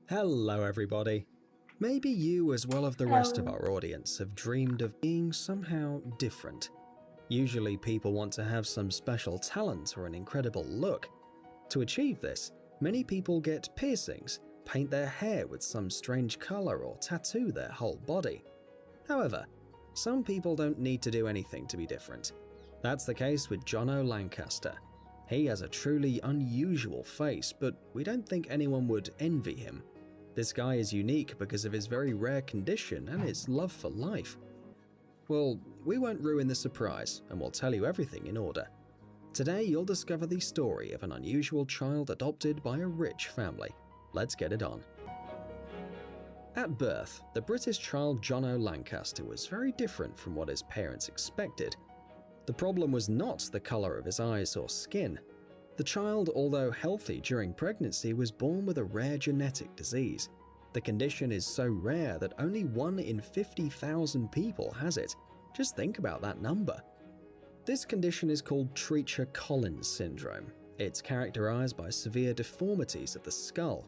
Hello everybody. Maybe you, as well as the rest of our audience, have dreamed of being somehow different. Usually people want to have some special talent or an incredible look. To achieve this, many people get piercings, paint their hair with some strange color, or tattoo their whole body. However, some people don't need to do anything to be different. That's the case with Jono Lancaster. He has a truly unusual face, but we don't think anyone would envy him. This guy is unique because of his very rare condition and his love for life. Well, we won't ruin the surprise, and we'll tell you everything in order. Today you'll discover the story of an unusual child adopted by a rich family. Let's get it on. At birth, the British child Jono Lancaster was very different from what his parents expected. The problem was not the color of his eyes or skin. The child, although healthy during pregnancy, was born with a rare genetic disease. The condition is so rare that only 1 in 50,000 people has it. Just think about that number. This condition is called Treacher-Collins syndrome. It's characterized by severe deformities of the skull.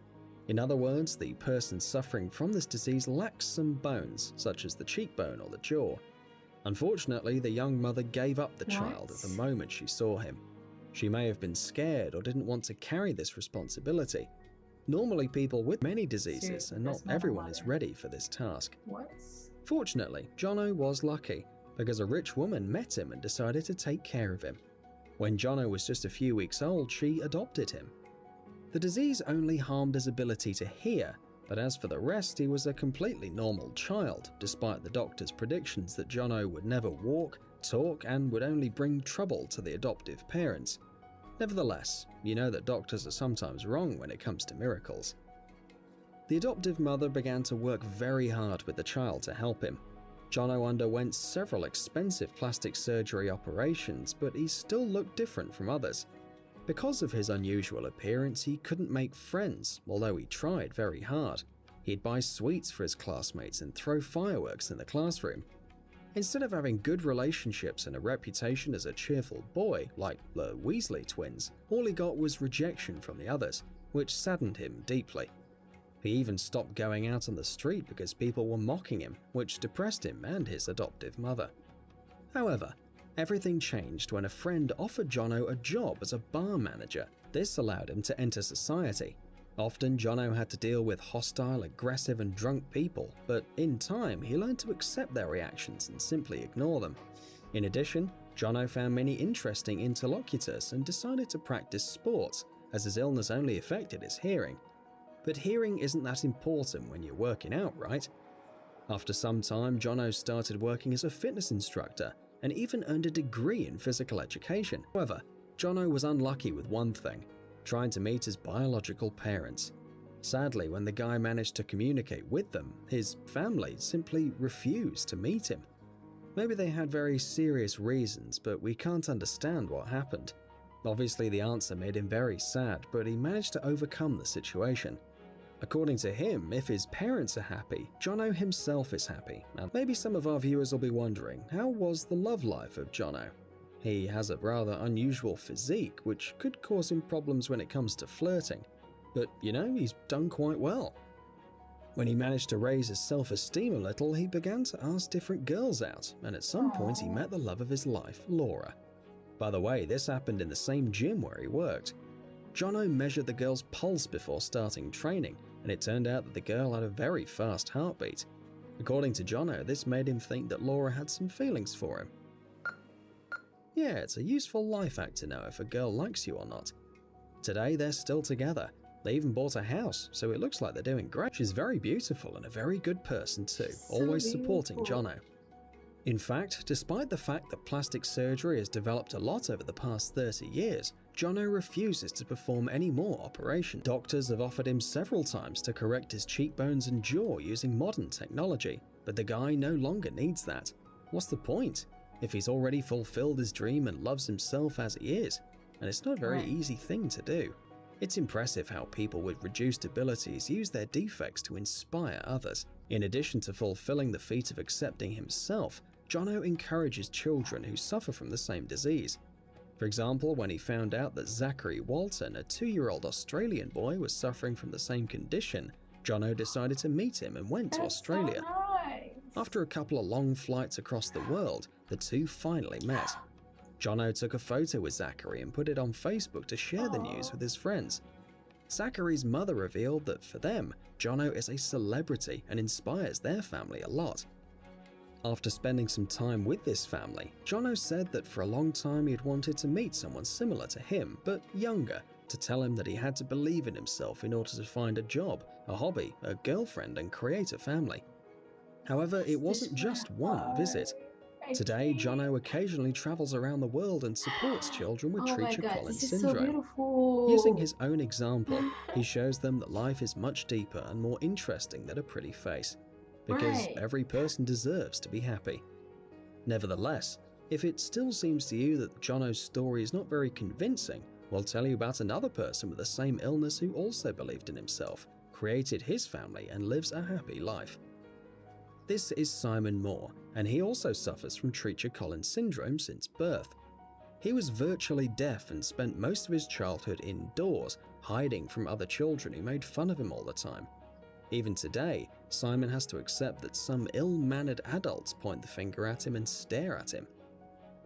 In other words, the person suffering from this disease lacks some bones, such as the cheekbone or the jaw. Unfortunately, the young mother gave up the child at the moment she saw him. She may have been scared or didn't want to carry this responsibility. Normally, people with many diseases, and not everyone is ready for this task. Fortunately, Jono was lucky, because a rich woman met him and decided to take care of him. When Jono was just a few weeks old, she adopted him. The disease only harmed his ability to hear, but as for the rest, he was a completely normal child, despite the doctor's predictions that Jono would never walk, talk, and would only bring trouble to the adoptive parents. Nevertheless, you know that doctors are sometimes wrong when it comes to miracles. The adoptive mother began to work very hard with the child to help him. Jono underwent several expensive plastic surgery operations, but he still looked different from others. Because of his unusual appearance, he couldn't make friends, although he tried very hard. He'd buy sweets for his classmates and throw fireworks in the classroom. Instead of having good relationships and a reputation as a cheerful boy, like the Weasley twins, all he got was rejection from the others, which saddened him deeply. He even stopped going out on the street because people were mocking him, which depressed him and his adoptive mother. However, everything changed when a friend offered Jono a job as a bar manager. This allowed him to enter society. Often, Jono had to deal with hostile, aggressive, and drunk people, but in time, he learned to accept their reactions and simply ignore them. In addition, Jono found many interesting interlocutors and decided to practice sports, as his illness only affected his hearing. But hearing isn't that important when you're working out, right? After some time, Jono started working as a fitness instructor and even earned a degree in physical education. However, Jono was unlucky with one thing: trying to meet his biological parents. Sadly, when the guy managed to communicate with them, his family simply refused to meet him. Maybe they had very serious reasons, but we can't understand what happened. Obviously, the answer made him very sad, but he managed to overcome the situation. According to him, if his parents are happy, Jono himself is happy. And maybe some of our viewers will be wondering, how was the love life of Jono? He has a rather unusual physique, which could cause him problems when it comes to flirting. But, you know, he's done quite well. When he managed to raise his self-esteem a little, he began to ask different girls out, and at some point he met the love of his life, Laura. By the way, this happened in the same gym where he worked. Jono measured the girl's pulse before starting training, and it turned out that the girl had a very fast heartbeat. According to Jono, this made him think that Laura had some feelings for him. Yeah, it's a useful life hack to know if a girl likes you or not. Today, they're still together. They even bought a house, so it looks like they're doing great. She's very beautiful and a very good person too, always supporting Jono. In fact, despite the fact that plastic surgery has developed a lot over the past 30 years, Jono refuses to perform any more operations. Doctors have offered him several times to correct his cheekbones and jaw using modern technology, but the guy no longer needs that. What's the point, if he's already fulfilled his dream and loves himself as he is? And it's not a very easy thing to do. It's impressive how people with reduced abilities use their defects to inspire others. In addition to fulfilling the feat of accepting himself, Jono encourages children who suffer from the same disease. For example, when he found out that Zachary Walton, a 2-year-old Australian boy, was suffering from the same condition, Jono decided to meet him and went to Australia. So nice. After a couple of long flights across the world, the two finally met. Jono took a photo with Zachary and put it on Facebook to share the news with his friends. Zachary's mother revealed that for them, Jono is a celebrity and inspires their family a lot. After spending some time with this family, Jono said that for a long time he had wanted to meet someone similar to him, but younger, to tell him that he had to believe in himself in order to find a job, a hobby, a girlfriend, and create a family. However, it wasn't just one visit. Today, Jono occasionally travels around the world and supports children with Treacher-Collins syndrome. So Using his own example, he shows them that life is much deeper and more interesting than a pretty face, because every person deserves to be happy. Nevertheless, if it still seems to you that Jono's story is not very convincing, we'll tell you about another person with the same illness who also believed in himself, created his family, and lives a happy life. This is Simon Moore, and he also suffers from Treacher-Collins syndrome since birth. He was virtually deaf and spent most of his childhood indoors, hiding from other children who made fun of him all the time. Even today, Simon has to accept that some ill-mannered adults point the finger at him and stare at him.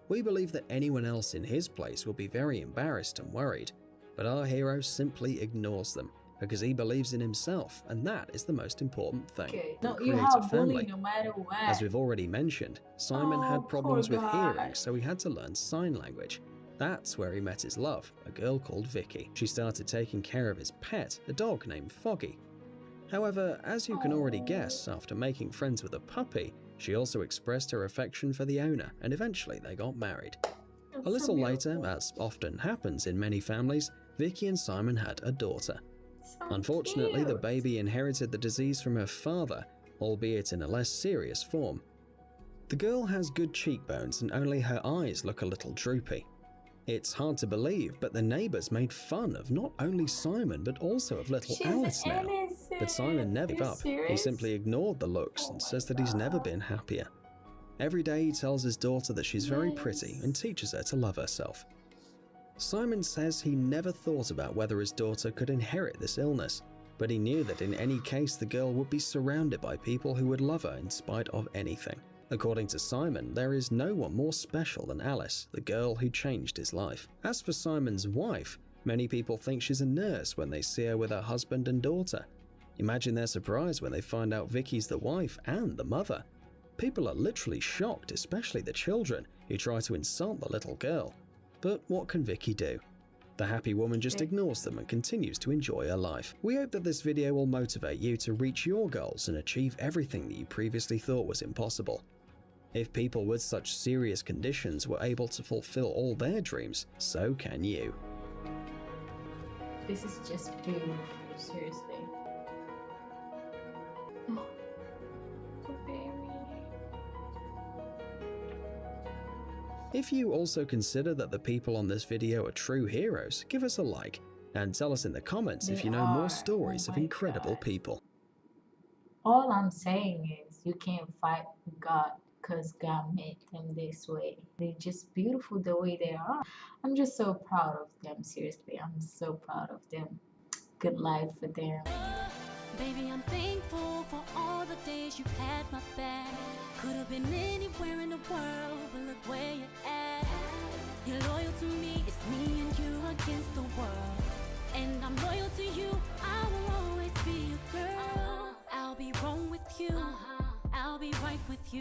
We believe that anyone else in his place will be very embarrassed and worried, but our hero simply ignores them because he believes in himself, and that is the most important thing. Okay. To No, create you a have family. bullying no matter what. As we've already mentioned, Simon had problems with hearing, so he had to learn sign language. That's where he met his love, a girl called Vicky. She started taking care of his pet, a dog named Foggy. However, as you can already guess, after making friends with a puppy, she also expressed her affection for the owner, and eventually they got married. A little later, as often happens in many families, Vicky and Simon had a daughter. Unfortunately, the baby inherited the disease from her father, albeit in a less serious form. The girl has good cheekbones and only her eyes look a little droopy. It's hard to believe, but the neighbours made fun of not only Simon but also of little Alice now. But Simon never gave up. He simply ignored the looks and says that he's never been happier. Every day he tells his daughter that she's very pretty and teaches her to love herself. Simon says he never thought about whether his daughter could inherit this illness, but he knew that in any case the girl would be surrounded by people who would love her in spite of anything. According to Simon, there is no one more special than Alice, the girl who changed his life. As for Simon's wife, many people think she's a nurse when they see her with her husband and daughter. Imagine their surprise when they find out Vicky's the wife and the mother. People are literally shocked, especially the children, who try to insult the little girl. But what can Vicky do? The happy woman just ignores them and continues to enjoy her life. We hope that this video will motivate you to reach your goals and achieve everything that you previously thought was impossible. If people with such serious conditions were able to fulfill all their dreams, so can you. This is just beautiful, seriously. Oh, baby. If you also consider that the people on this video are true heroes, give us a like and tell us in the comments if you know more stories of incredible people. All I'm saying is you can't fight God because God made them this way. They're just beautiful the way they are. I'm just so proud of them, seriously. I'm so proud of them. Good life for them. Baby, I'm thankful for all the days you've had my back. Could have been anywhere in the world, but look where you're at. You're loyal to me, it's me and you against the world. And I'm loyal to you, I will always be your girl. I'll be wrong with you, I'll be right with you.